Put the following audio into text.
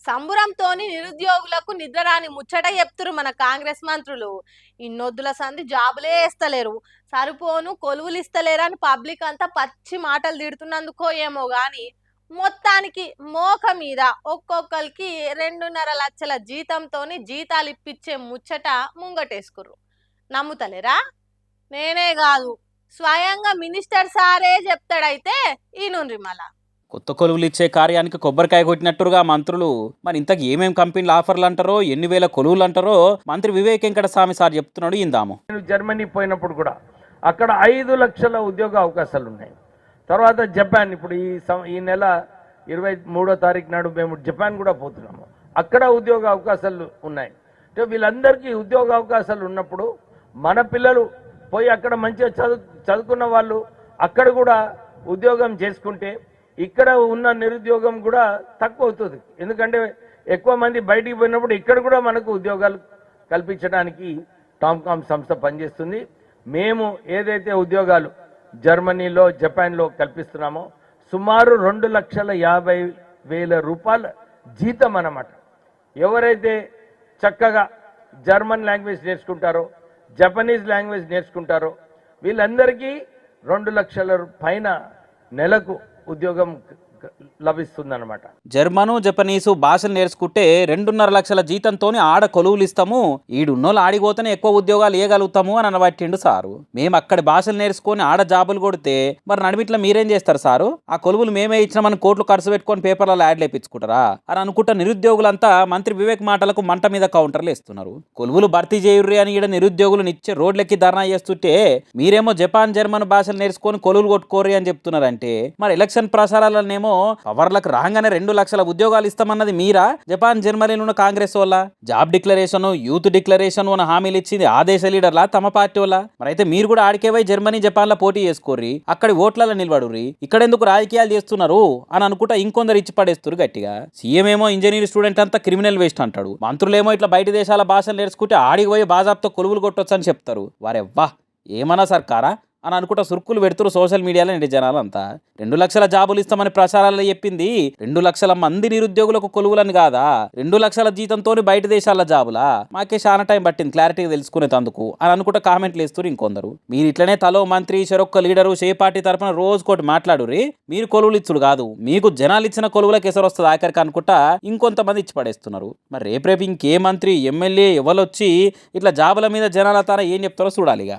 సంబురంతోని నిరుద్యోగులకు నిద్రరాని ముచ్చట చెప్తురు మన కాంగ్రెస్ మంత్రులు. ఇన్నొద్దుల సంధి జాబులే వేస్తలేరు, సరిపోను కొలువులు ఇస్తలేరని పబ్లిక్ అంతా పచ్చి మాటలు తిడుతున్నందుకో ఏమో గాని మొత్తానికి మోక మీద ఒక్కొక్కరికి 2.5 లక్షల జీతంతోని జీతాలు ఇప్పించే ముచ్చట ముంగటేసుకుర్రు. నమ్ముతలేరా? నేనే కాదు, స్వయంగా మినిస్టర్ సారే చెప్తాడైతే ఈనుండ్రి మళ్ళా. కొత్త కొలువులు ఇచ్చే కార్యానికి కొబ్బరికాయ కొట్టినట్టుగా మంత్రులు మరి ఇంతకు ఏమేం కంపెనీలు ఆఫర్లు అంటారో ఎన్ని వేల కొలువులు అంటారో మంత్రి వివేక్ వెంకటస్వామి సార్ చెప్తున్నాడు. ఇందాము. నేను జర్మనీ పోయినప్పుడు కూడా అక్కడ 5 లక్షల ఉద్యోగ అవకాశాలు ఉన్నాయి. తర్వాత జపాన్, ఇప్పుడు ఈ నెల 23వ తారీఖు నాడు మేము జపాన్ కూడా పోతున్నాము. అక్కడ ఉద్యోగ అవకాశాలు ఉన్నాయి. అంటే వీళ్ళందరికీ ఉద్యోగ అవకాశాలు ఉన్నప్పుడు మన పిల్లలు పోయి అక్కడ మంచిగా చదువుకున్న వాళ్ళు అక్కడ కూడా ఉద్యోగం చేసుకుంటే ఇక్కడ ఉన్న నిరుద్యోగం కూడా తక్కువ అవుతుంది. ఎందుకంటే ఎక్కువ మంది బయటికి పోయినప్పుడు ఇక్కడ కూడా మనకు ఉద్యోగాలు కల్పించడానికి టామ్కామ్ సంస్థ పనిచేస్తుంది. మేము ఏదైతే ఉద్యోగాలు జర్మనీలో జపాన్లో కల్పిస్తున్నామో సుమారు 2,50,000 రూపాయల జీతం అన్నమాట. ఎవరైతే చక్కగా జర్మన్ లాంగ్వేజ్ నేర్చుకుంటారో జపనీస్ లాంగ్వేజ్ నేర్చుకుంటారో వీళ్ళందరికీ 2 లక్షల పైన నెలకు ఉద్యోగం లభిస్తుందన్నమాట. జర్మను జపనీసు భాషలు నేర్చుకుంటే 2.5 లక్షల జీతంతో ఆడ కొలువులు ఇస్తాము, ఈడున్నోళ్ళు ఆడిపోతేనే ఎక్కువ ఉద్యోగాలు ఇవ్వగలుగుతాము అని అనబట్టిండు సారు. మేము అక్కడి భాషలు నేర్చుకొని ఆడ జాబులు కొడితే మరి నడిమిట్లా మీరేం చేస్తారు సారు? ఆ కొలువులు మేమే ఇచ్చినామని కోట్లు ఖర్చు పెట్టుకొని పేపర్లలో యాడ్లు వేయించుకుంటారా అని అనుకుంటా నిరుద్యోగులంతా మంత్రి వివేక్ మాటలకు మంట మీద కౌంటర్లు ఇస్తున్నారు. కొలువులు భర్తీ చేయుర్రి అని ఈడ నిరుద్యోగులు నిచ్చే రోడ్లెక్కి ధర్నా చేస్తుంటే మీరేమో జపాన్ జర్మన్ భాషలు నేర్చుకొని కొలువులు కొట్టుకోర్రి అని చెప్తున్నారంటే మరి ఎలక్షన్ ప్రసారాలనేమో పవర్లకు రాగానే 2 లక్షల ఉద్యోగాలు ఇస్తామన్నది మీరా? జపాన్ జర్మనీలో ఉన్న కాంగ్రెస్ వాళ్ళ జాబ్ డిక్లరేషన్ యూత్ డిక్లరేషన్ అని హామీలు ఇచ్చింది ఆ దేశ లీడర్లా తమ పార్టీ వాళ్ళ? మరి అయితే మీరు కూడా ఆడికేవై జర్మనీ జపాన్ లో పోటీ చేసుకోర్రి, అక్కడి ఓట్లలో నిలబడుర్రి, ఇక్కడ ఎందుకు రాజకీయాలు చేస్తున్నారు అని అనుకుంటా ఇంకొందరు ఇచ్చి పడేస్తారు గట్టిగా. సీఎం ఏమో ఇంజనీర్ స్టూడెంట్ అంతా క్రిమినల్ వేస్ట్ అంటాడు, మంత్రులేమో ఇట్లా బయట దేశాల భాషలు నేర్చుకుంటే ఆడికి పోయి బాజాబ్తో కొలువులు కొట్టొచ్చు అని చెప్తారు. వారెవ్వా ఏమన్నా సర్కారా అని అనుకుంటా సురుకులు పెడుతురు సోషల్ మీడియాలో నేటి జనాలంతా. 2 లక్షల జాబులు ఇస్తామని ప్రచారాల్లో చెప్పింది 2 లక్షల మంది నిరుద్యోగులకు కొలువులని కాదా, 2 లక్షల జీతంతో బయట దేశాల జాబులా? మాకే చాలా టైం పట్టింది క్లారిటీగా తెలుసుకునేందుకు అని అనుకుంటా కామెంట్లు వేస్తారు ఇంకొందరు. మీరు ఇట్లనే తలో మంత్రి చెరొక్క లీడరు షే పార్టీ తరఫున రోజుకోటి మాట్లాడుర్రి, మీరు కొలువులు ఇచ్చుడు కాదు మీకు జనాలు ఇచ్చిన కొలువులకు ఎసరు వస్తుంది ఆఖరికి అనుకుంటా ఇంకొంతమంది ఇచ్చి పడేస్తున్నారు. మరి రేపు ఇంకే మంత్రి ఎమ్మెల్యే ఎవరొచ్చి ఇట్లా జాబుల మీద జనాల తార ఏం చెప్తారో చూడాలిగా.